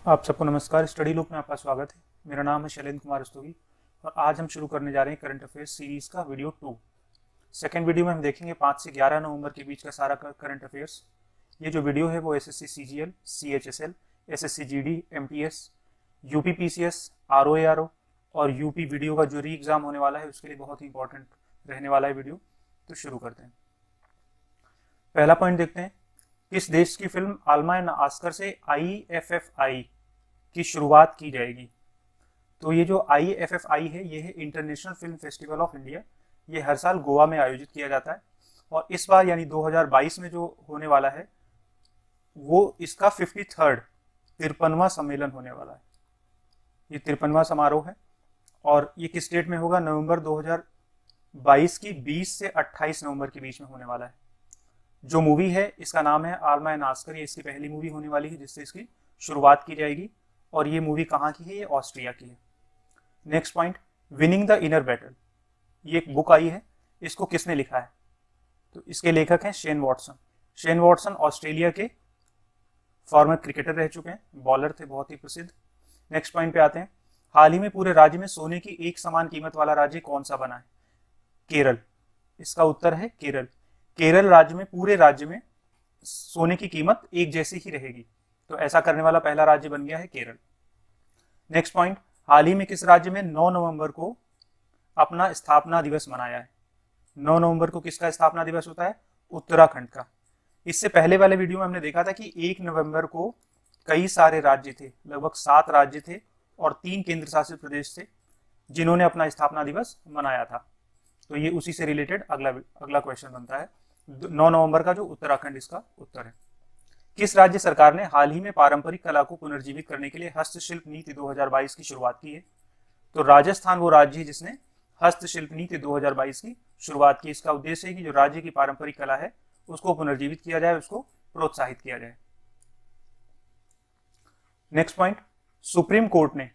आप सबको नमस्कार। स्टडी लूप में आपका स्वागत है। मेरा नाम है शैलेंद्र कुमार रस्तोगी और आज हम शुरू करने जा रहे हैं करंट अफेयर्स सीरीज का वीडियो 2। सेकेंड वीडियो में हम देखेंगे 5 से 11 नवंबर के बीच का सारा करंट अफेयर्स। ये जो वीडियो है वो SSC CGL, CHSL, SSC GD, MTS, UP PCS, RO ARO और यूपी वीडियो का जो री एग्जाम होने वाला है उसके लिए बहुत ही इंपॉर्टेंट रहने वाला है वीडियो। तो शुरू करते हैं। पहला पॉइंट देखते हैं, किस देश की फिल्म आल्मा एंड आस्कर से IFFI की शुरुआत की जाएगी। तो ये जो IFFI है ये है international film festival of India. ये हर साल गोवा में आयोजित किया जाता है और इस बार यानी 2022 में जो होने वाला है वो इसका 53वां सम्मेलन होने वाला है। ये 53वां समारोह है और ये किस डेट में होगा? नवंबर 2022 की 20 से 28 नवंबर के बीच में होने वाला है। जो मूवी है इसका नाम है आल्मा एंड आस्कर। ये इसकी पहली मूवी होने वाली है जिससे इसकी शुरुआत की जाएगी और ये मूवी कहाँ की है? ये ऑस्ट्रिया की है। Next point, winning the inner battle. ये एक बुक आई है, इसको किसने लिखा है? तो इसके लेखक हैं Shane Watson. Shane Watson Australia के फॉर्मर क्रिकेटर रह चुके हैं, बॉलर थे, बहुत ही प्रसिद्ध। नेक्स्ट पॉइंट पे आते हैं, हाल ही में पूरे राज्य में सोने की एक समान कीमत वाला राज्य कौन सा बना है? केरल। इसका उत्तर है केरल। केरल राज्य में, पूरे राज्य में सोने की कीमत एक जैसी ही रहेगी। तो ऐसा करने वाला पहला राज्य बन गया है केरल। नेक्स्ट पॉइंट, हाल ही में किस राज्य में 9 नवंबर को अपना स्थापना दिवस मनाया है? 9 नवंबर को किसका स्थापना दिवस होता है? उत्तराखंड का। इससे पहले वाले वीडियो में हमने देखा था कि 1 नवंबर को कई सारे राज्य थे, लगभग 7 राज्य थे और 3 केंद्र शासित प्रदेश थे जिन्होंने अपना स्थापना दिवस मनाया था। तो ये उसी से रिलेटेड अगला क्वेश्चन बनता है। 9 नवंबर का जो उत्तराखंड इसका उत्तर है। किस राज्य सरकार ने हाल ही में पारंपरिक कला को पुनर्जीवित करने के लिए हस्तशिल्प नीति 2022 की शुरुआत की है? तो राजस्थान वो राज्य है जिसने हस्तशिल्प नीति 2022 की शुरुआत की। इसका उद्देश्य है कि जो राज्य की पारंपरिक कला है उसको पुनर्जीवित किया जाए, उसको प्रोत्साहित किया जाए। नेक्स्ट पॉइंट, सुप्रीम कोर्ट ने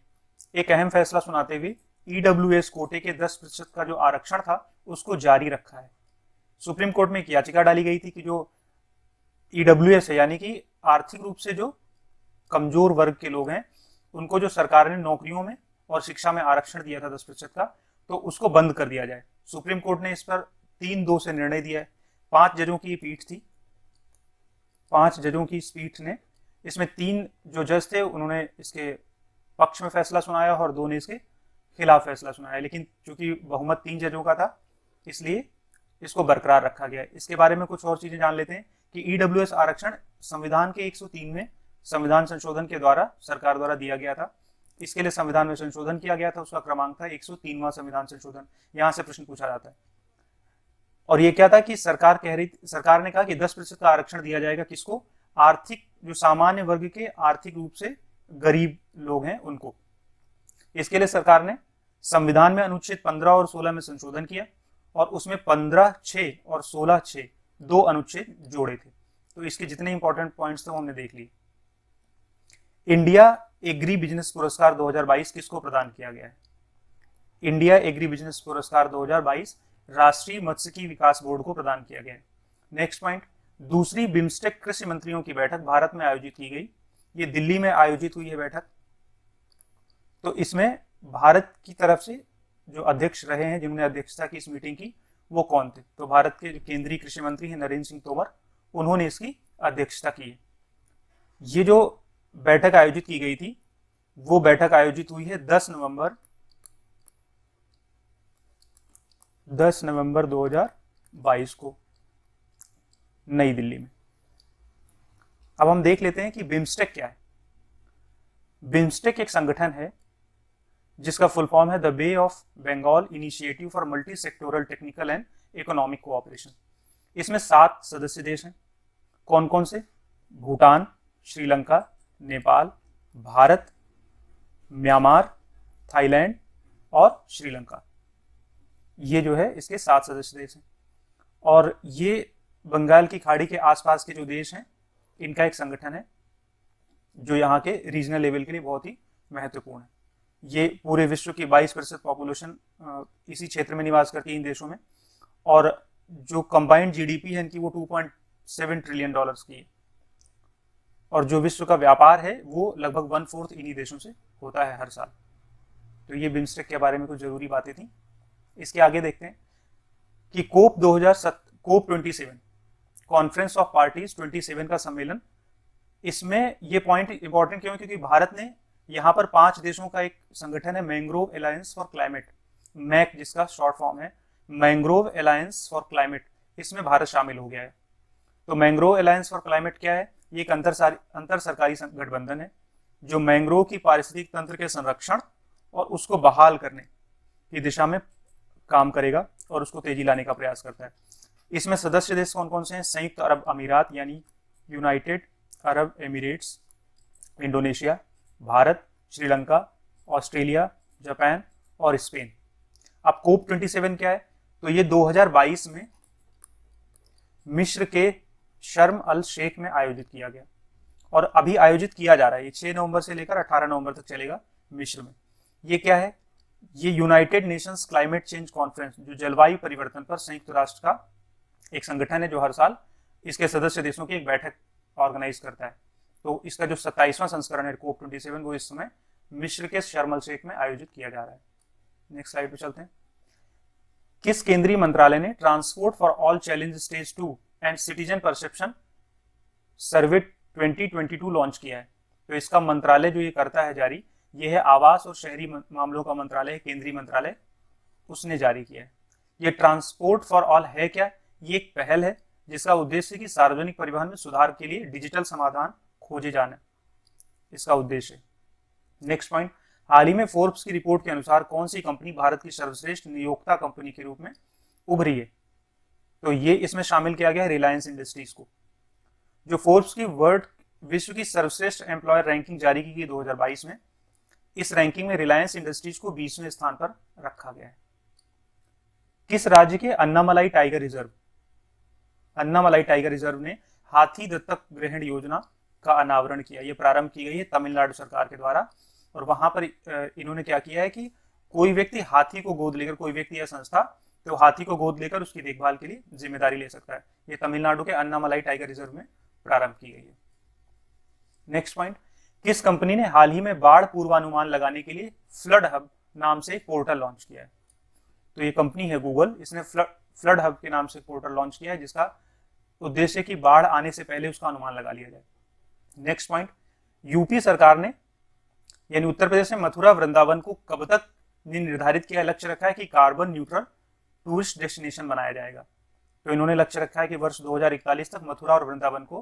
एक अहम फैसला सुनाते हुए EWS कोटे के 10% का जो आरक्षण था उसको जारी रखा है। सुप्रीम कोर्ट में एक याचिका डाली गई थी कि जो EWS है यानी कि आर्थिक रूप से जो कमजोर वर्ग के लोग हैं उनको जो सरकार ने नौकरियों में और शिक्षा में आरक्षण दिया था 10% का, तो उसको बंद कर दिया जाए। सुप्रीम कोर्ट ने इस पर 3-2 से निर्णय दिया है। 5 जजों की पीठ थी। 5 जजों की इस पीठ ने, इसमें 3 जो जज थे उन्होंने इसके पक्ष में फैसला सुनाया और 2 ने इसके खिलाफ फैसला सुनाया, लेकिन चूंकि बहुमत 3 जजों का था इसलिए इसको बरकरार रखा गया है। इसके बारे में कुछ और चीजें जान लेते हैं कि EWS आरक्षण संविधान के 103 में संविधान संशोधन के द्वारा सरकार द्वारा दिया गया था। इसके लिए संविधान में संशोधन किया गया था, उसका क्रमांक था 103वां संविधान संशोधन। यहां से प्रश्न पूछा जाता है। और ये क्या था कि सरकार ने कहा कि 10% का आरक्षण दिया जाएगा। किसको? आर्थिक, जो सामान्य वर्ग के आर्थिक रूप से गरीब लोग हैं उनको। इसके लिए सरकार ने संविधान में अनुच्छेद 15 और 16 में संशोधन किया और उसमें 15(6) और 16(6) 2 अनुच्छेद जोड़े थे। तो इसके जितने इंपॉर्टेंट पॉइंट्स थे वो हमने देख लिए। इंडिया एग्री बिजनेस पुरस्कार 2022 किसको प्रदान किया गया है? इंडिया एग्री बिजनेस पुरस्कार 2022 राष्ट्रीय मत्स्यिकी विकास बोर्ड को प्रदान किया गया है। नेक्स्ट पॉइंट, दूसरी बिम्स्टेक कृषि मंत्रियों की बैठक भारत में आयोजित की गई। ये दिल्ली में आयोजित हुई है बैठक। तो इसमें भारत की तरफ से जो अध्यक्ष रहे हैं, जिन्होंने अध्यक्षता की इस मीटिंग की, वो कौन थे? तो भारत के केंद्रीय कृषि मंत्री हैं नरेंद्र सिंह तोमर, उन्होंने इसकी अध्यक्षता की है। ये जो बैठक आयोजित की गई थी वो बैठक आयोजित हुई है 10 नवंबर 2022 को नई दिल्ली में। अब हम देख लेते हैं कि बिम्स्टेक क्या है। बिम्स्टेक एक संगठन है जिसका फुल फॉर्म है the bay of Bengal initiative for multi sectoral technical and economic cooperation. इसमें 7 सदस्य देश हैं। कौन कौन से? भूटान, श्रीलंका, नेपाल, भारत, म्यांमार, थाईलैंड और श्रीलंका। ये जो है इसके 7 सदस्य देश हैं और ये बंगाल की खाड़ी के आसपास के जो देश हैं इनका एक संगठन है जो यहाँ के रीजनल लेवल के लिए बहुत ही महत्वपूर्ण है। ये पूरे विश्व की 22% पॉपुलेशन इसी क्षेत्र में निवास करती है इन देशों में और जो कंबाइंड GDP है इनकी वो $2.7 ट्रिलियन की है। और जो विश्व का व्यापार है वो लगभग 1/4 इन्हीं देशों से होता है हर साल। तो ये बिम्स्टेक के बारे में कुछ जरूरी बातें थी। इसके आगे देखते हैं कि कोप 27 कॉन्फ्रेंस ऑफ पार्टीज 27 का सम्मेलन, इसमें ये पॉइंट इंपॉर्टेंट क्यों है क्योंकि भारत ने यहाँ पर 5 देशों का एक संगठन है mangrove alliance for climate, MAC जिसका शॉर्ट फॉर्म है, मैंग्रोव अलायंस फॉर क्लाइमेट, इसमें भारत शामिल हो गया है। तो मैंग्रोव अलायंस फॉर क्लाइमेट क्या है? ये एक अंतर सरकारी गठबंधन है जो मैंग्रोव की पारिस्थितिक तंत्र के संरक्षण और उसको बहाल करने की दिशा में काम करेगा और उसको तेजी लाने का प्रयास करता है। इसमें सदस्य देश कौन कौन से हैं? संयुक्त अरब अमीरात यानी United Arab Emirates, Indonesia, Bharat, Sri Lanka, Australia, Japan और स्पेन। अब कोप 27 क्या है? तो ये 2022 में मिस्र के शर्म अल शेख में आयोजित किया गया और अभी आयोजित किया जा रहा है। ये 6 नवंबर से लेकर 18 नवंबर तक चलेगा मिस्र में। ये क्या है? ये United Nations climate change conference, जो जलवायु परिवर्तन पर संयुक्त राष्ट्र का एक संगठन है जो हर साल इसके सदस्य देशों की एक बैठक ऑर्गेनाइज करता है। तो इसका जो 27वां संस्करण है कोप 27 वो इस समय मिस्र के शर्म अल शेख में आयोजित किया जा रहा है। नेक्स्ट स्लाइड पे चलते हैं। किस केंद्रीय मंत्रालय ने transport for all challenge stage 2 and citizen perception survey 2022 launch किया है? तो इसका मंत्रालय जो ये करता है जारी, ये है आवास और शहरी मामलों का मंत्रालय, केंद्रीय मंत्रालय, उसने जारी किया है। ये ट्रांसपोर्ट फॉर ऑल है क्या? ये एक पहल है जिसका उद्देश्य है कि सार्वजनिक परिवहन में सुधार के लिए डिजिटल समाधान खोजे जाना, इसका उद्देश्य है। नेक्स्ट पॉइंट, हाल ही में फोर्ब्स की रिपोर्ट के अनुसार कौन सी कंपनी भारत की सर्वश्रेष्ठ नियोक्ता कंपनी के रूप में उभरी है? तो ये इसमें शामिल किया गया है रिलायंस इंडस्ट्रीज को। जो फोर्ब्स की विश्व की सर्वश्रेष्ठ एम्प्लॉयर रैंकिंग जारी की गई 2022 में, इस रैंकिंग में रिलायंस इंडस्ट्रीज को 20वें स्थान पर रखा गया है। किस राज्य के अन्नामलाई टाइगर रिजर्व ने हाथी दत्तक ग्रहण योजना का अनावरण किया? ये प्रारंभ की गई है तमिलनाडु सरकार के द्वारा और वहां पर इन्होंने क्या किया है कि कोई व्यक्ति हाथी को गोद लेकर, कोई व्यक्ति या संस्था तो हाथी को गोद लेकर उसकी देखभाल के लिए जिम्मेदारी ले सकता है। ये तमिलनाडु के अन्नामलाई टाइगर रिजर्व में प्रारंभ की गई है। नेक्स्ट पॉइंट, किस कंपनी ने हाल ही में बाढ़ पूर्वानुमान लगाने के लिए फ्लड हब नाम से एक पोर्टल लॉन्च किया है? तो ये कंपनी है गूगल, इसने फ्लड हब के नाम से पोर्टल लॉन्च किया है जिसका उद्देश्य कि बाढ़ आने से पहले उसका अनुमान लगा लिया जाए। नेक्स्ट पॉइंट, यूपी सरकार ने यानी उत्तर प्रदेश में मथुरा वृंदावन को कब तक निर्धारित किया, लक्ष्य रखा है कि कार्बन न्यूट्रल टूरिस्ट डेस्टिनेशन बनाया जाएगा। तो इन्होंने लक्ष्य रखा है कि वर्ष 2041 तक मथुरा और वृंदावन को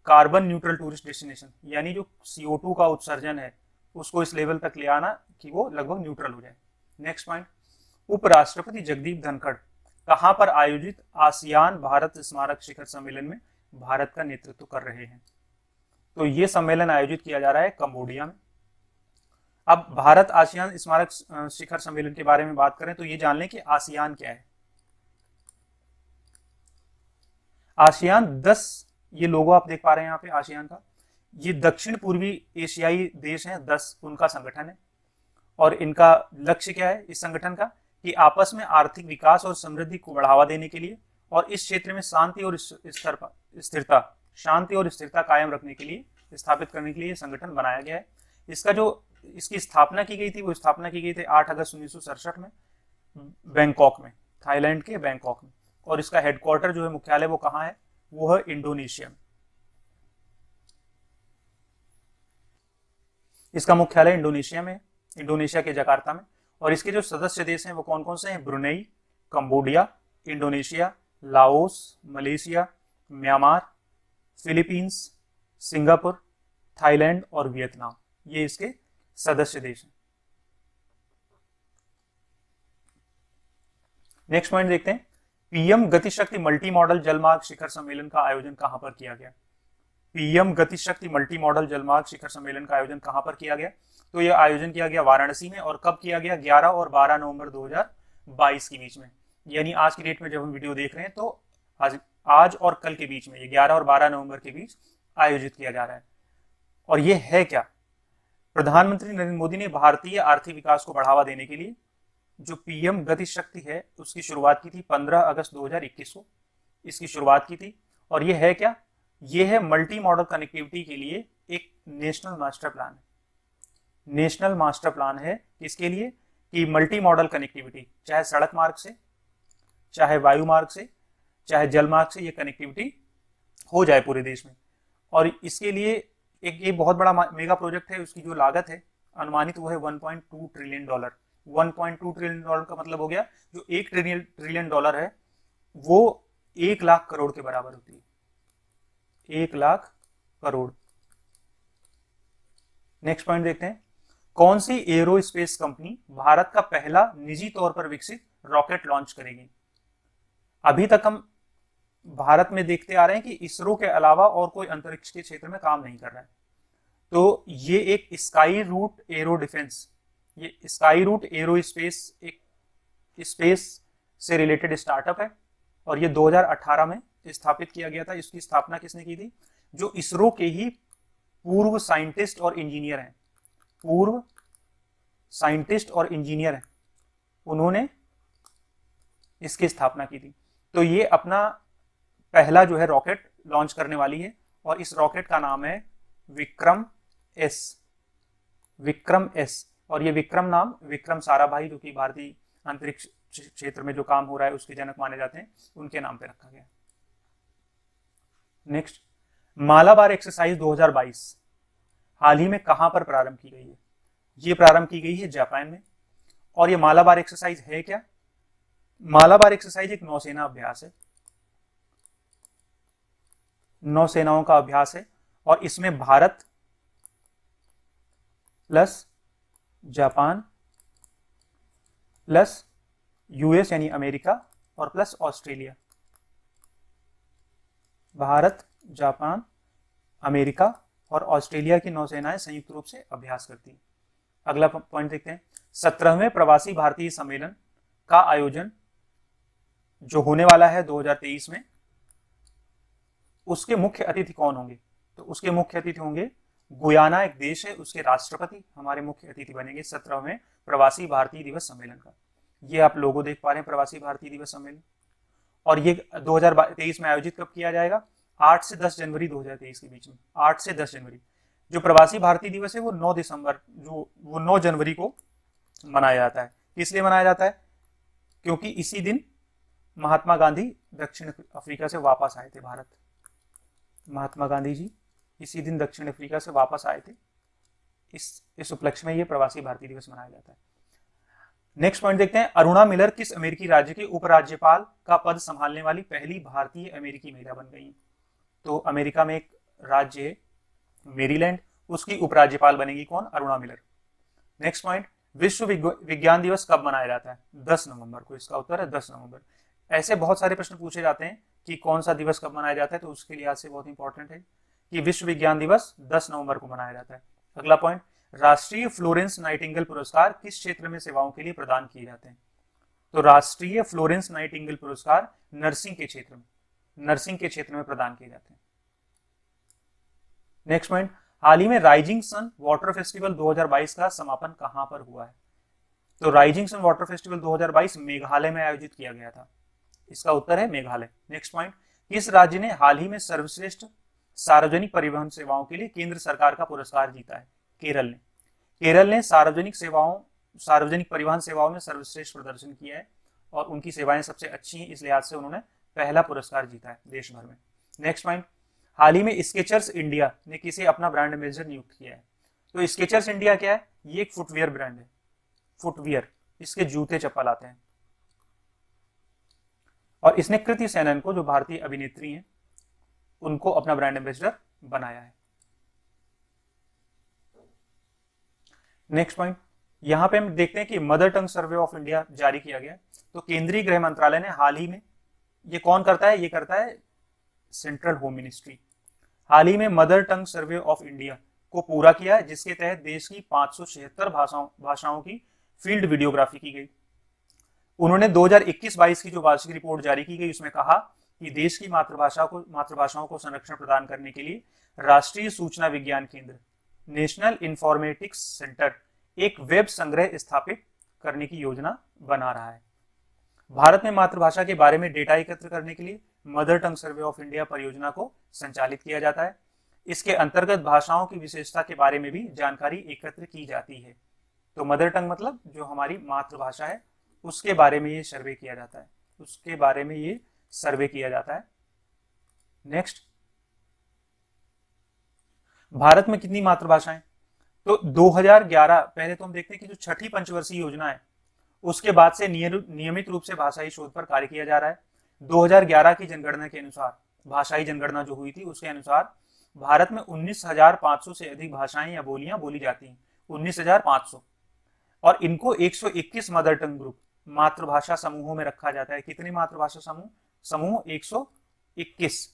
कार्बन न्यूट्रल टूरिस्ट डेस्टिनेशन यानी जो CO2 का उत्सर्जन है उसको इस लेवल तक ले आना कि वो लगभग न्यूट्रल हो जाए। नेक्स्ट पॉइंट, उपराष्ट्रपति जगदीप धनखड़ कहां पर आयोजित आसियान भारत स्मारक शिखर सम्मेलन में भारत का नेतृत्व कर रहे हैं? तो ये सम्मेलन आयोजित किया जा रहा है कंबोडिया में। अब भारत आसियान स्मारक शिखर सम्मेलन के बारे में बात करें तो ये जान लें कि आसियान क्या है। आसियान 10, ये लोगो आप देख पा रहे हैं यहाँ पे आसियान का, ये दक्षिण पूर्वी एशियाई देश हैं 10, उनका संगठन है और इनका लक्ष्य क्या है इस संगठन का कि आपस में आर्थिक विकास और समृद्धि को बढ़ावा देने के लिए और इस क्षेत्र में शांति और स्थिरता कायम रखने के लिए, स्थापित करने के लिए संगठन बनाया गया है। इसकी स्थापना की गई थी, वो स्थापना की गई थी 8 अगस्त 1967 में बैंकॉक में, थाईलैंड के बैंकॉक में, और इसका हेडक्वार्टर जो है मुख्यालय वो कहाँ है? वो है इंडोनेशिया में। इसका मुख्यालय इंडोनेशिया में, इंडोनेशिया के जकार्ता में। और इसके जो सदस्य देश हैं वो कौन कौन से हैं? Brunei, Cambodia, Indonesia, Laos, Malaysia, Myanmar, Philippines, Singapore, Thailand और वियतनाम, ये इसके सदस्य देश हैं। नेक्स्ट पॉइंट देखते हैं, पीएम गतिशक्ति मल्टी मॉडल जलमार्ग शिखर सम्मेलन का आयोजन कहां पर किया गया? पीएम गतिशक्ति मल्टी मॉडल जलमार्ग शिखर सम्मेलन का आयोजन कहां पर किया गया? तो यह आयोजन किया गया वाराणसी में। और कब किया गया? 11 और 12 नवंबर 2022 के बीच में। यानी आज की डेट में जब हम वीडियो देख रहे हैं तो आज और कल के बीच में, ये 11 और 12 नवंबर के बीच आयोजित किया जा रहा है। और ये है क्या? प्रधानमंत्री नरेंद्र मोदी ने भारतीय आर्थिक विकास को बढ़ावा देने के लिए जो पीएम गति शक्ति है उसकी शुरुआत की थी 15 अगस्त 2021 को, इसकी शुरुआत की थी। और ये है क्या? ये है मल्टी मॉडल कनेक्टिविटी के लिए एक नेशनल मास्टर प्लान है। नेशनल मास्टर प्लान है किसके लिए कि मल्टी मॉडल कनेक्टिविटी, चाहे सड़क मार्ग से, चाहे वायु मार्ग से, चाहे जल मार्ग से, ये कनेक्टिविटी हो जाए पूरे देश में। और इसके लिए एक ये बहुत बड़ा मेगा प्रोजेक्ट है। उसकी जो लागत है अनुमानित वो है 1.2 ट्रिलियन डॉलर। 1.2 ट्रिलियन डॉलर का मतलब हो गया जो 1 ट्रिलियन डॉलर है वो 1 लाख करोड़ के बराबर होती है। 1 लाख करोड़। नेक्स्ट पॉइंट देखते हैं, कौन सी एरोस्पेस कंपनी भारत का पहला निजी तौर पर विकसित रॉकेट लॉन्च करेगी? अभी तक हम भारत में देखते आ रहे हैं कि इसरो के अलावा और कोई अंतरिक्ष के क्षेत्र में काम नहीं कर रहा है। तो ये एक स्काई रूट एरो डिफेंस, ये स्काई रूट एरो स्पेस एक स्पेस से रिलेटेड स्टार्टअप है और ये 2018 में स्थापित किया गया था। इसकी स्थापना किसने की थी? जो इसरो के ही पूर्व साइंटिस्ट और इंजीनियर हैं, पूर्व साइंटिस्ट और इंजीनियर हैं, उन्होंने इसकी स्थापना की थी। तो ये अपना पहला जो है रॉकेट लॉन्च करने वाली है और इस रॉकेट का नाम है विक्रम एस। विक्रम एस। और ये विक्रम नाम विक्रम साराभाई जो कि भारतीय अंतरिक्ष क्षेत्र में जो काम हो रहा है उसके जनक माने जाते हैं, उनके नाम पे रखा गया। नेक्स्ट, मालाबार एक्सरसाइज 2022 हाल ही में कहां पर प्रारंभ की गई है? ये प्रारंभ की गई है जापान में। और ये मालाबार एक्सरसाइज है क्या? मालाबार एक्सरसाइज एक नौसेना अभ्यास है, नौसेनाओं का अभ्यास है और इसमें Bharat plus Japan plus US यानी अमेरिका और plus Australia, Bharat, Japan, America और ऑस्ट्रेलिया की नौसेनाएं संयुक्त रूप से अभ्यास करती हैं। अगला पॉइंट देखते हैं, 17वें प्रवासी भारतीय सम्मेलन का आयोजन जो होने वाला है 2023 में, उसके मुख्य अतिथि कौन होंगे? तो उसके मुख्य अतिथि होंगे गुयाना, एक देश है, उसके राष्ट्रपति हमारे मुख्य अतिथि बनेंगे 17वें प्रवासी भारतीय दिवस सम्मेलन का। ये आप लोगो देख पा रहे हैं, प्रवासी भारतीय दिवस सम्मेलन। और ये 2023 में आयोजित कब किया जाएगा? 8 से 10 जनवरी 2023 के बीच में। 8 से 10 जनवरी। जो प्रवासी भारतीय दिवस है वो 9 दिसंबर वो 9 जनवरी को मनाया जाता है। इसलिए मनाया जाता है क्योंकि इसी दिन महात्मा गांधी दक्षिण अफ्रीका से वापस आए थे भारत। महात्मा गांधी जी इसी दिन दक्षिण अफ्रीका से वापस आए थे। इस उपलक्ष्य में ये प्रवासी भारतीय दिवस मनाया जाता है। नेक्स्ट पॉइंट देखते हैं, अरुणा मिलर किस अमेरिकी राज्य के उपराज्यपाल का पद संभालने वाली पहली भारतीय अमेरिकी महिला बन गई? तो अमेरिका में एक राज्य है मेरीलैंड, उसकी उपराज्यपाल बनेगी कौन? अरुणा मिलर। नेक्स्ट पॉइंट, विश्व विज्ञान दिवस कब मनाया जाता है? 10 नवंबर को। इसका उत्तर है 10 नवंबर। ऐसे बहुत सारे प्रश्न पूछे जाते हैं कि कौन सा दिवस कब मनाया जाता है, तो उसके लिहाज से बहुत इंपॉर्टेंट है कि विश्व विज्ञान दिवस 10 नवंबर को मनाया जाता है। अगला पॉइंट, राष्ट्रीय फ्लोरेंस नाइटिंगेल पुरस्कार किस क्षेत्र में सेवाओं के लिए प्रदान किए जाते हैं? तो राष्ट्रीय फ्लोरेंस नाइटिंगेल पुरस्कार नर्सिंग के क्षेत्र में प्रदान किए जाते हैं। नेक्स्ट पॉइंट, हाल ही में राइजिंग सन वाटर फेस्टिवल 2022 का समापन कहां पर हुआ है? तो rising sun water festival 2022 Meghalaya में आयोजित किया गया था। इसका उत्तर है मेघालय। नेक्स्ट पॉइंट, किस राज्य ने हाल ही में सर्वश्रेष्ठ सार्वजनिक परिवहन सेवाओं के लिए केंद्र सरकार का पुरस्कार जीता है? केरल ने सार्वजनिक परिवहन सेवाओं में सर्वश्रेष्ठ प्रदर्शन किया है और उनकी सेवाएं सबसे अच्छी हैं, इस लिहाज से उन्होंने पहला पुरस्कार जीता है देश भर में। नेक्स्ट पॉइंट, हाल ही में स्केचर्स इंडिया ने किसे अपना ब्रांड एम्बेसडर नियुक्त किया है? तो स्केचर्स इंडिया क्या है? ये एक फुटवियर ब्रांड है, फुटवियर, इसके जूते चप्पल आते हैं। और इसने कृति सेनन को, जो भारतीय अभिनेत्री हैं, उनको अपना ब्रांड एम्बेसडर बनाया है। नेक्स्ट पॉइंट, यहां पे हम देखते हैं कि mother tongue survey of India जारी किया गया। तो केंद्रीय गृह मंत्रालय ने हाल ही में, ये कौन करता है? ये करता है सेंट्रल होम मिनिस्ट्री। हाल ही में mother tongue survey of India को पूरा किया है, जिसके तहत देश की 576 भाषाओं की फील्ड वीडियोग्राफी की गई। उन्होंने 2021-22 की जो वार्षिक रिपोर्ट जारी की गई उसमें कहा कि देश की मातृभाषाओं को संरक्षण प्रदान करने के लिए राष्ट्रीय सूचना विज्ञान केंद्र, नेशनल इंफॉर्मेटिक्स सेंटर, एक वेब संग्रह स्थापित करने की योजना बना रहा है। भारत में मातृभाषा के बारे में डेटा एकत्र करने के लिए mother tongue survey of India परियोजना को संचालित किया जाता है। इसके अंतर्गत भाषाओं की विशेषता के बारे में भी जानकारी एकत्र की जाती है। तो मदर टंग मतलब जो हमारी मातृभाषा है उसके बारे में ये सर्वे किया जाता है, उसके बारे में ये सर्वे किया जाता है। नेक्स्ट, भारत में कितनी मातृभाषाएं? तो 2011, पहले तो हम देखते हैं कि जो छठी पंचवर्षीय योजना है उसके बाद से नियमित रूप से भाषाई शोध पर कार्य किया जा रहा है। 2011 की जनगणना के अनुसार, भाषाई जनगणना जो हुई थी उसके अनुसार भारत में 19,500 से अधिक भाषाएं या बोलियां बोली जाती हैं, 19,500, और इनको 121 मदर टंग ग्रुप मातृभाषा समूहों में रखा जाता है। कितने मातृभाषा समूह 121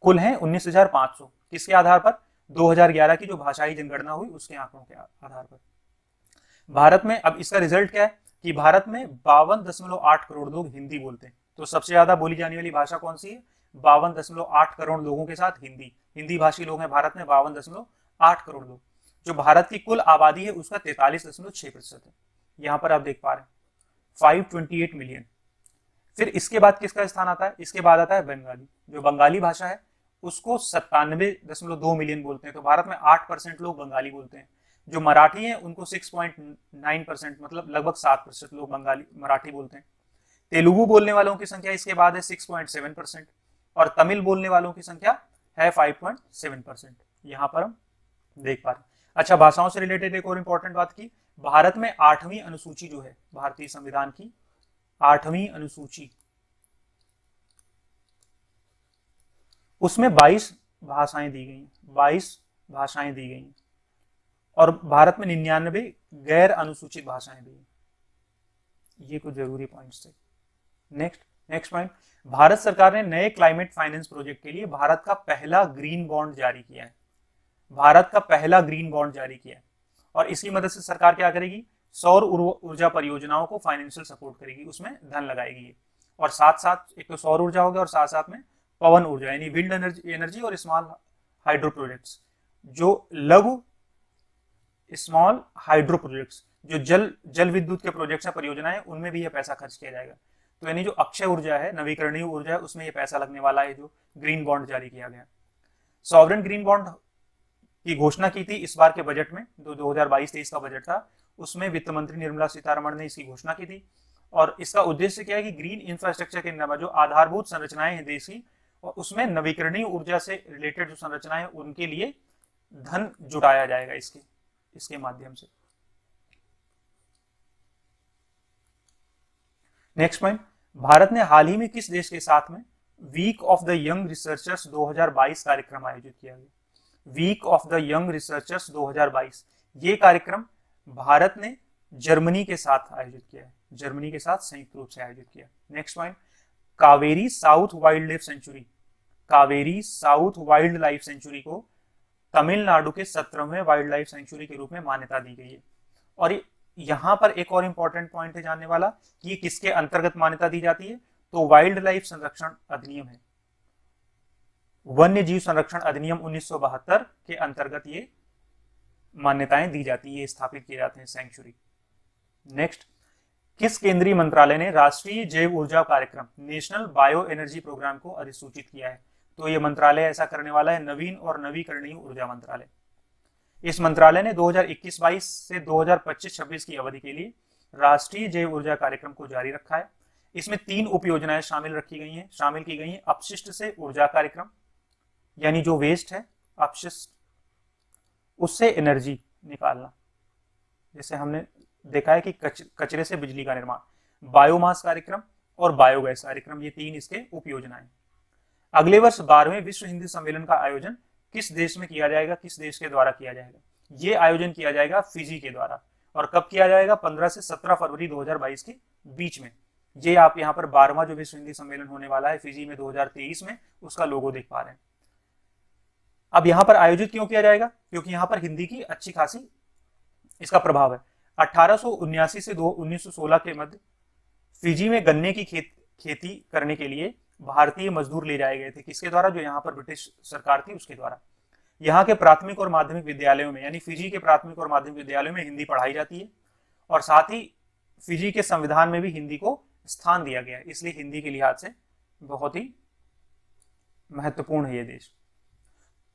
कुल हैं 19,500। किसके आधार पर? 2011 की जो भाषाई जनगणना हुई उसके आंकड़ों के आधार पर। भारत में अब इसका रिजल्ट क्या है कि भारत में 52.8 करोड़ लोग हिंदी बोलते हैं। तो सबसे ज्यादा बोली जाने वाली भाषा कौन सी है? 52.8 करोड़ लोगों के साथ हिंदी भाषी लोग हैं भारत में 52.8 करोड़ लोग। जो भारत की कुल आबादी है उसका 43.6% है। यहां पर आप देख पा रहे हैं 528 मिलियन। फिर इसके बाद किसका स्थान आता है? इसके बाद आता है बंगाली। जो बंगाली भाषा है उसको 97.2 मिलियन बोलते हैं। तो भारत में 8% लोग बंगाली बोलते हैं। जो मराठी है उनको 6.9%, मतलब लगभग 7% लोग मराठी बोलते हैं। तेलुगु बोलने वालों की संख्या इसके बाद है 6.7%, और तमिल बोलने वालों की संख्या है 5.7%। यहां पर हम देख पा रहे हैं। अच्छा, भाषाओं से रिलेटेड एक और इंपॉर्टेंट बात की, भारत में 8वीं अनुसूची जो है भारतीय संविधान की 8वीं अनुसूची, उसमें 22 भाषाएं दी गई, 22 भाषाएं दी गई, और भारत में 99 गैर अनुसूचित भाषाएं भी हैं। ये कुछ जरूरी पॉइंट्स थे। नेक्स्ट पॉइंट, भारत सरकार ने नए क्लाइमेट फाइनेंस प्रोजेक्ट के लिए भारत का पहला ग्रीन बॉन्ड जारी किया है। भारत का पहला ग्रीन बॉन्ड जारी किया है, और इसकी मदद से सरकार क्या करेगी? सौर ऊर्जा परियोजनाओं को फाइनेंशियल सपोर्ट करेगी, उसमें धन लगाएगी। और साथ साथ एक तो सौर ऊर्जा हो गया, और साथ साथ में पवन ऊर्जा यानी विंड एनर्जी और स्मॉल हाइड्रो प्रोजेक्ट्स, जो लघु स्मॉल हाइड्रो प्रोजेक्ट्स, जो जल विद्युत के प्रोजेक्ट्स हैं, परियोजनाएं, उनमें भी यह पैसा खर्च किया जाएगा। तो यानी जो अक्षय ऊर्जा है, नवीकरणीय ऊर्जा है, उसमें यह पैसा लगने वाला है जो ग्रीन बॉन्ड जारी किया गया। सॉवरेन ग्रीन बॉन्ड की घोषणा की थी इस बार के बजट में, जो 2022-23 का बजट था, उसमें वित्त मंत्री निर्मला सीतारमण ने इसकी घोषणा की थी। और इसका उद्देश्य क्या है कि ग्रीन इंफ्रास्ट्रक्चर के नाम जो आधारभूत संरचनाएं हैं देश की, और उसमें नवीकरणीय ऊर्जा से रिलेटेड जो संरचनाएं हैं उनके लिए धन जुटाया जाएगा इसके माध्यम से। नेक्स्ट पॉइंट, भारत ने हाल ही में किस देश के साथ में week of the young researchers 2022 कार्यक्रम आयोजित किया गया? Week of the young researchers 2022, ये कार्यक्रम भारत ने जर्मनी के साथ आयोजित किया है, जर्मनी के साथ संयुक्त रूप से आयोजित किया। Next point, Kaveri south wild life sanctuary, Kaveri south wild life sanctuary को तमिलनाडु के 17वें वाइल्ड लाइफ सेंचुरी के रूप में मान्यता दी गई है। और यहां पर एक और इंपॉर्टेंट पॉइंट है जानने वाला कि ये किसके अंतर्गत मान्यता दी जाती है? तो वाइल्ड लाइफ संरक्षण अधिनियम है, वन्य जीव संरक्षण अधिनियम 1972 के अंतर्गत ये मान्यताएं दी जाती है, स्थापित किए जाते हैं सेंचुरी। नेक्स्ट, किस केंद्रीय मंत्रालय ने राष्ट्रीय जैव ऊर्जा कार्यक्रम नेशनल बायो एनर्जी प्रोग्राम को अधिसूचित किया है? तो ये मंत्रालय ऐसा करने वाला है नवीन और नवीकरणीय ऊर्जा मंत्रालय। इस मंत्रालय ने 2021-22 से 2025-26 की अवधि के लिए राष्ट्रीय जैव ऊर्जा कार्यक्रम को जारी रखा है। इसमें 3 उप योजनाएं शामिल की गई हैं। अपशिष्ट से ऊर्जा कार्यक्रम, यानी जो वेस्ट है अपशिष्ट, उससे एनर्जी निकालना, जैसे हमने देखा है कि कचरे से बिजली का निर्माण, बायोमास कार्यक्रम और बायोगैस कार्यक्रम, ये 3 इसके उप योजनाएं। अगले वर्ष 12वें विश्व हिंदी सम्मेलन का आयोजन किस देश में किया जाएगा? किस देश के द्वारा किया जाएगा? ये आयोजन किया जाएगा फिजी के द्वारा। और कब किया जाएगा? 15 से 17 फरवरी 2022 के बीच में। ये आप यहाँ पर 12वां जो विश्व हिंदी सम्मेलन होने वाला है फिजी में 2023 में, उसका लोगो देख पा रहे हैं। अब यहाँ पर आयोजित क्यों किया जाएगा? क्योंकि यहाँ पर हिंदी की अच्छी खासी इसका प्रभाव है। 1879 से 1916 के मध्य फिजी में गन्ने की खेती करने के लिए भारतीय मजदूर ले जाए गए थे। किसके द्वारा? जो यहाँ पर ब्रिटिश सरकार थी उसके द्वारा। यहाँ के प्राथमिक और माध्यमिक विद्यालयों में, यानी फिजी के प्राथमिक और माध्यमिक विद्यालयों में हिंदी पढ़ाई जाती है, और साथ ही फिजी के संविधान में भी हिंदी को स्थान दिया गया है, इसलिए हिंदी के लिहाज से बहुत ही महत्वपूर्ण है ये देश।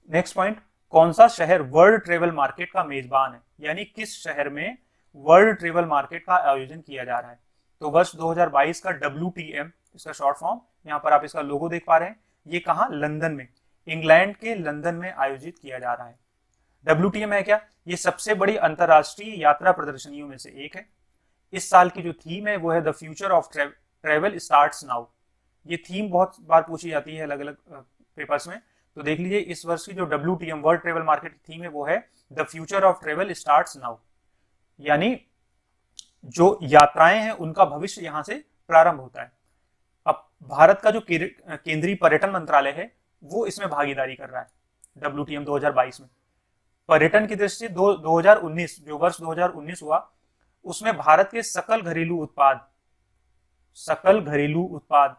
नेक्स्ट पॉइंट, कौन सा शहर वर्ल्ड ट्रेवल मार्केट का मेजबान है, यानी किस शहर में वर्ल्ड ट्रेवल मार्केट का आयोजन किया जा रहा है। तो वर्ष 2022 का WTM, इसका शॉर्ट फॉर्म, यहाँ पर आप इसका लोगो देख पा रहे हैं, ये कहाँ, लंदन में, इंग्लैंड के लंदन में आयोजित किया जा रहा है। WTM है क्या, ये सबसे बड़ी अंतरराष्ट्रीय यात्रा प्रदर्शनियों में से एक है। इस साल की जो थीम है वो है the future of travel starts now. ये थीम बहुत बार पूछी जाती है अलग अलग पेपर्स में, तो देख लीजिए इस वर्ष की जो WTM वर्ल्ड ट्रेवल मार्केट की थीम है वो है the future of travel starts now, यानी जो यात्राएं हैं उनका भविष्य यहां से प्रारंभ होता है। अब भारत का जो केंद्रीय पर्यटन मंत्रालय है वो इसमें भागीदारी कर रहा है WTM 2022 में। पर्यटन की दृष्टि से 2019 जो वर्ष 2019 हुआ उसमें भारत के सकल घरेलू उत्पाद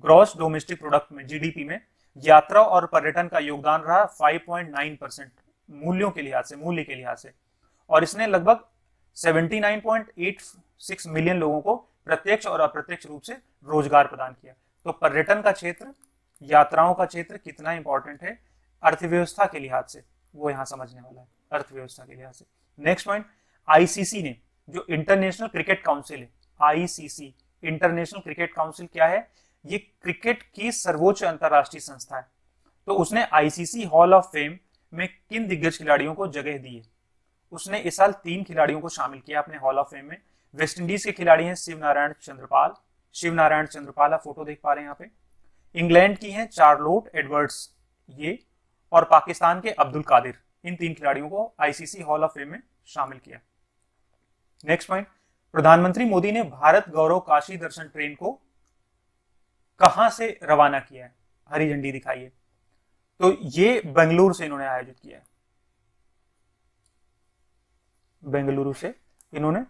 ग्रॉस डोमेस्टिक प्रोडक्ट में, GDP में, यात्रा और पर्यटन का योगदान रहा 5.9% मूल्य के लिहाज से, और इसने लगभग 79.86 मिलियन लोगों को प्रत्यक्ष और अप्रत्यक्ष रूप से रोजगार प्रदान किया। तो पर्यटन का क्षेत्र, यात्राओं का क्षेत्र कितना इंपॉर्टेंट है अर्थव्यवस्था के लिहाज से, वो यहां समझने वाला है, अर्थव्यवस्था के लिहाज से। नेक्स्ट पॉइंट, ICC ने, जो इंटरनेशनल क्रिकेट काउंसिल है, ICC इंटरनेशनल क्रिकेट काउंसिल क्या है, ये क्रिकेट की सर्वोच्च अंतरराष्ट्रीय संस्था है। तो उसने ICC हॉल ऑफ फेम में किन दिग्गज खिलाड़ियों को जगह दी है। उसने इस साल 3 खिलाड़ियों को शामिल किया अपने हॉल ऑफ फेम में। वेस्ट इंडीज के खिलाड़ी हैं शिवनारायण चंद्रपाल, आप फोटो देख पा रहे हैं यहाँ पे। इंग्लैंड की हैं चार्लोट एडवर्ड्स ये, और पाकिस्तान के अब्दुल कादिर। इन 3 खिलाड़ियों को ICC हॉल ऑफ फेम में शामिल किया। नेक्स्ट पॉइंट, प्रधानमंत्री मोदी ने भारत गौरव काशी दर्शन ट्रेन को कहां से रवाना किया है, हरी झंडी दिखाइए। तो ये बेंगलुरु से इन्होंने आयोजित किया है, बेंगलुरु से इन्होंने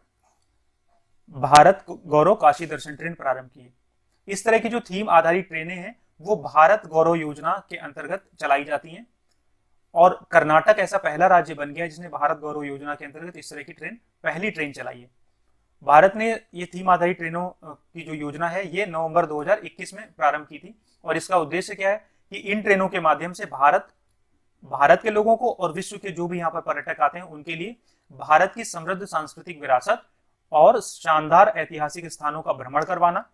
भारत गौरव काशी दर्शन ट्रेन प्रारंभ की है। इस तरह की जो थीम आधारित ट्रेनें हैं वो भारत गौरव योजना के अंतर्गत चलाई जाती हैं, और कर्नाटक ऐसा पहला राज्य बन गया जिसने भारत गौरव योजना के अंतर्गत इस तरह की पहली ट्रेन चलाई है। भारत ने ये थीम आधारित ट्रेनों की जो योजना है ये नवंबर 2021 में प्रारंभ की थी, और इसका उद्देश्य क्या है कि इन ट्रेनों के माध्यम से भारत के लोगों को और विश्व के जो भी यहाँ पर पर्यटक आते हैं उनके लिए भारत की समृद्ध सांस्कृतिक विरासत और शानदार ऐतिहासिक स्थानों का भ्रमण करवाना,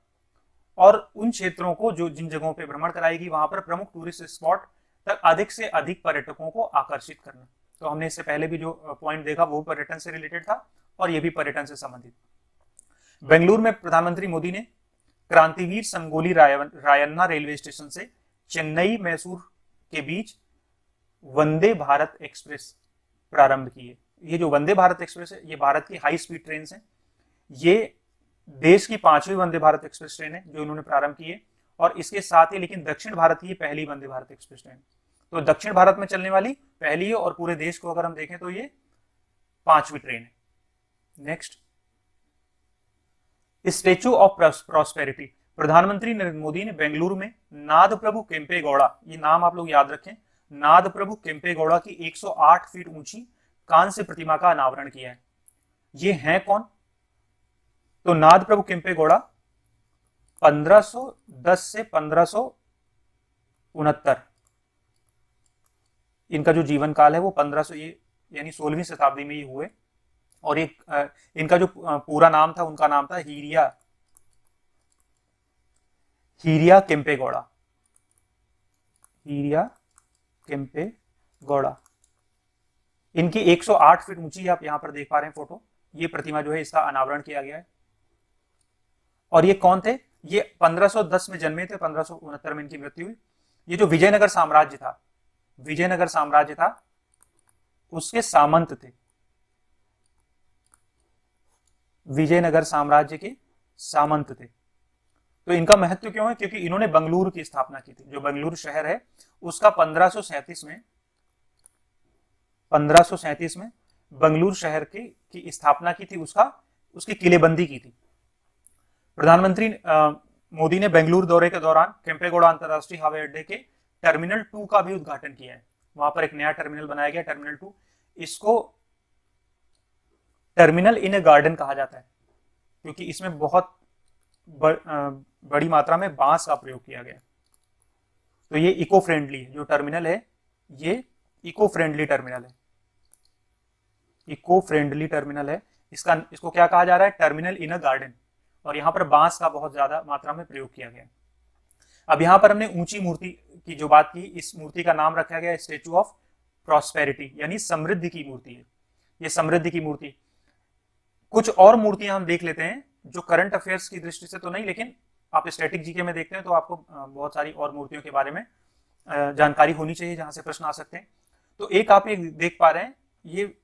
और उन क्षेत्रों को जो जिन जगहों पे भ्रमण कराएगी वहां पर प्रमुख टूरिस्ट स्पॉट तक अधिक से अधिक पर्यटकों को आकर्षित करना। तो हमने इससे पहले भी जो पॉइंट देखा वो पर्यटन से रिलेटेड था, और ये भी पर्यटन से संबंधित। बेंगलुरु में प्रधानमंत्री मोदी ने क्रांतिवीर संगोली रायन्ना रेलवे स्टेशन से चेन्नई मैसूर के बीच वंदे भारत एक्सप्रेस प्रारंभ की है। ये जो वंदे भारत एक्सप्रेस है ये भारत की हाई स्पीड ट्रेन है। ये देश की 5वीं वंदे भारत एक्सप्रेस ट्रेन है जो इन्होंने प्रारंभ की है, और इसके साथ ही लेकिन दक्षिण भारत की पहली वंदे भारत एक्सप्रेस ट्रेन। तो दक्षिण भारत में चलने वाली पहली है, और पूरे देश को अगर हम देखें तो ये 5वीं ट्रेन है। Next, statue of prosperity. प्रधानमंत्री नरेंद्र मोदी ने बेंगलुरु में नाद प्रभु केम्पेगौड़ा, ये नाम आप लोग याद रखें, नाद प्रभु केम्पेगौड़ा की 108 फीट ऊंची कांस्य प्रतिमा का अनावरण किया है। ये हैं कौन? तो नाद प्रभु केम्पेगौड़ा 1510 से 1569, इनका जो जीवन काल है वो 1500 यानी 16वीं शताब्दी में ये हुए, और एक इनका जो पूरा नाम था उनका नाम था हीरिया केम्पेगौड़ा। इनकी 108 फीट ऊंची आप यहां पर देख पा रहे हैं फोटो, ये प्रतिमा जो है इसका अनावरण किया गया है। और ये कौन थे? ये 1510 में जन्मे थे, 1569 में इनकी मृत्यु हुई। ये जो विजयनगर साम्राज्य था उसके सामंत थे, विजयनगर साम्राज्य के सामंत थे। तो इनका महत्व क्यों है? क्योंकि इन्होंने बेंगलुरु की स्थापना की थी। जो बेंगलुरु शहर है उसका 1537 में बेंगलुरु शहर की स्थापना की थी, उसकी किलेबंदी की थी। प्रधानमंत्री मोदी ने बेंगलुरु दौरे के दौरान केम्पेगौड़ा अंतरराष्ट्रीय हवाई अड्डे के टर्मिनल 2 का भी उद्घाटन किया है। वहां पर एक नया टर्मिनल बनाया गया, टर्मिनल 2। इसको टर्मिनल इन ए गार्डन कहा जाता है, क्योंकि इसमें बहुत बड़ी मात्रा में बांस का प्रयोग किया गया। तो ये इको फ्रेंडली है, जो टर्मिनल है ये इको फ्रेंडली टर्मिनल है, इको फ्रेंडली टर्मिनल है। इसको क्या कहा जा रहा है, टर्मिनल इन अ गार्डन, और यहाँ पर बांस का बहुत ज्यादा मात्रा में प्रयोग किया गया। अब यहाँ पर हमने ऊंची मूर्ति की जो बात की, इस मूर्ति का नाम रखा गया स्टेचू ऑफ प्रॉस्पेरिटी, यानी समृद्धि की मूर्ति है। ये समृद्धि की मूर्ति। कुछ और मूर्तियां हम देख लेते हैं जो करंट अफेयर्स की दृष्टि से तो नहीं, लेकिन आप स्टैटिक जीके में देखते हैं तो आपको बहुत सारी और मूर्तियों के बारे में जानकारी होनी चाहिए जहां से प्रश्न आ सकते हैं। तो एक आप ये देख पा रहे हैं, ये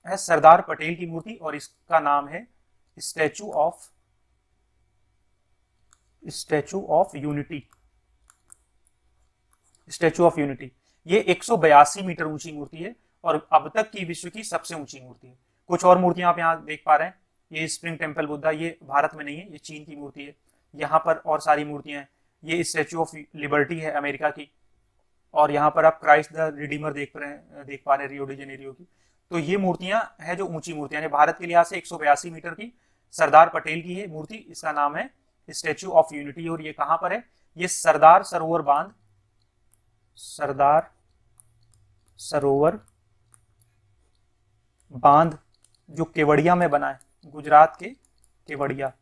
है सरदार पटेल की मूर्ति और इसका नाम है statue of unity. Statue of unity ये 182 मीटर ऊंची मूर्ति है और अब तक की विश्व की सबसे ऊंची मूर्ति है। कुछ और मूर्तियां आप यहाँ देख पा रहे हैं, ये स्प्रिंग टेम्पल बुद्धा, ये भारत में नहीं है, ये चीन की मूर्ति है। यहाँ पर और सारी मूर्तियां हैं, ये स्टैचू ऑफ लिबर्टी है अमेरिका की, और यहाँ पर आप क्राइस्ट द रिडीमर देख पा रहे हैं रियो डी जेनेरियो की। तो ये मूर्तियां हैं जो ऊंची मूर्तियां हैं। भारत के लिहाज से 182 मीटर की सरदार पटेल की है मूर्ति, इसका नाम है स्टैचू ऑफ यूनिटी, और ये कहां पर है, ये सरदार सरोवर बांध जो केवड़िया में बना है, गुजरात के केवड़िया,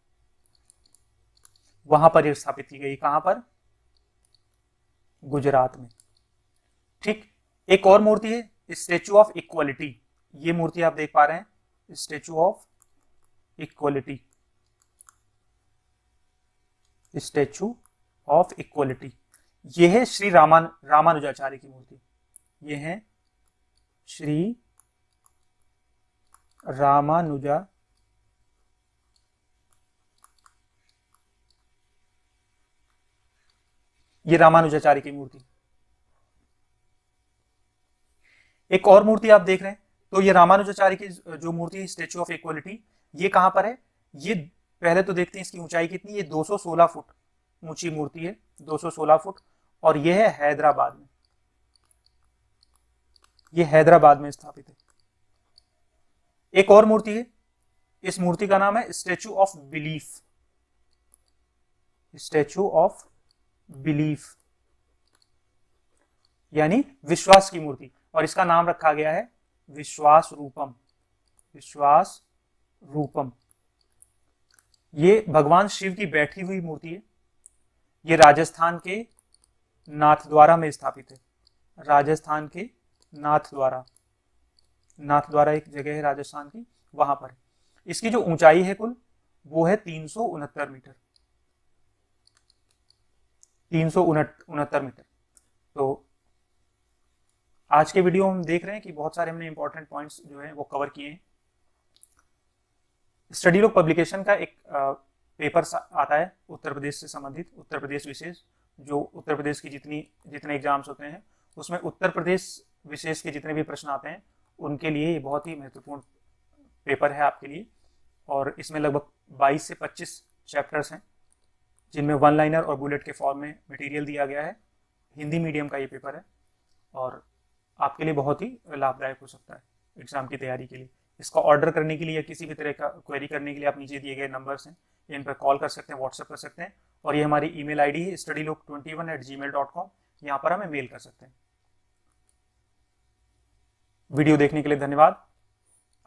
वहां पर यह स्थापित की गई। कहां पर, गुजरात में। ठीक, एक और मूर्ति है स्टैचू ऑफ इक्वलिटी, ये मूर्ति आप देख पा रहे हैं, statue of equality, statue of equality. ये है श्री रामानुजाचार्य की मूर्ति, ये है श्री ये रामानुजाचार्य की मूर्ति। एक और मूर्ति आप देख रहे हैं, तो ये रामानुजाचार्य की जो मूर्ति है स्टैचू ऑफ इक्वलिटी, ये कहां पर है, ये पहले तो देखते हैं इसकी ऊंचाई कितनी, ये 216 फुट ऊंची मूर्ति है, 216 फुट, और ये है हैदराबाद में, ये हैदराबाद में स्थापित है। एक और मूर्ति है, इस मूर्ति का नाम है statue of belief, statue of belief यानी विश्वास की मूर्ति, और इसका नाम रखा गया है विश्वास रूपम, विश्वास रूपम। ये भगवान शिव की बैठी हुई मूर्ति है। ये राजस्थान के नाथद्वारा में स्थापित है, राजस्थान के नाथद्वारा एक जगह है राजस्थान की, वहां पर है। इसकी जो ऊंचाई है कुल, वो है 369 मीटर, 369 मीटर। तो आज के वीडियो हम देख रहे हैं कि बहुत सारे हमने इंपॉर्टेंट पॉइंट्स जो है वो कवर किए हैं। स्टडी लॉग पब्लिकेशन का एक पेपर आता है उत्तर प्रदेश से संबंधित, उत्तर प्रदेश विशेष, जो उत्तर प्रदेश की जितने एग्जाम्स होते हैं उसमें उत्तर प्रदेश विशेष के जितने भी प्रश्न आते हैं उनके लिए ये बहुत ही महत्वपूर्ण पेपर है आपके लिए। और इसमें लगभग 22 से 25 चैप्टर्स हैं, जिनमें वन लाइनर और बुलेट के फॉर्म में मटेरियल दिया गया है। हिंदी मीडियम का ये पेपर है और आपके लिए बहुत ही लाभदायक हो सकता है एग्जाम की तैयारी के लिए। इसका ऑर्डर करने के लिए या किसी भी तरह का क्वेरी करने के लिए आप नीचे दिए गए नंबर्स हैं, इन पर कॉल कर सकते हैं, व्हाट्सएप कर सकते हैं, और ये हमारी ईमेल आईडी है studylook21@gmail.com, यहाँ पर हमें मेल कर सकते हैं। वीडियो देखने के लिए धन्यवाद।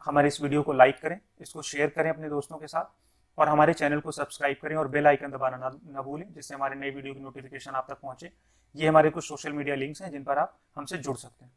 हमारे इस वीडियो को लाइक करें, इसको शेयर करें अपने दोस्तों के साथ, और हमारे चैनल को सब्सक्राइब करें और बेल आइकन दबाना ना भूलें, जिससे हमारे नए वीडियो की नोटिफिकेशन आप तक पहुंचे। ये हमारे कुछ सोशल मीडिया लिंक्स हैं जिन पर आप हमसे जुड़ सकते हैं।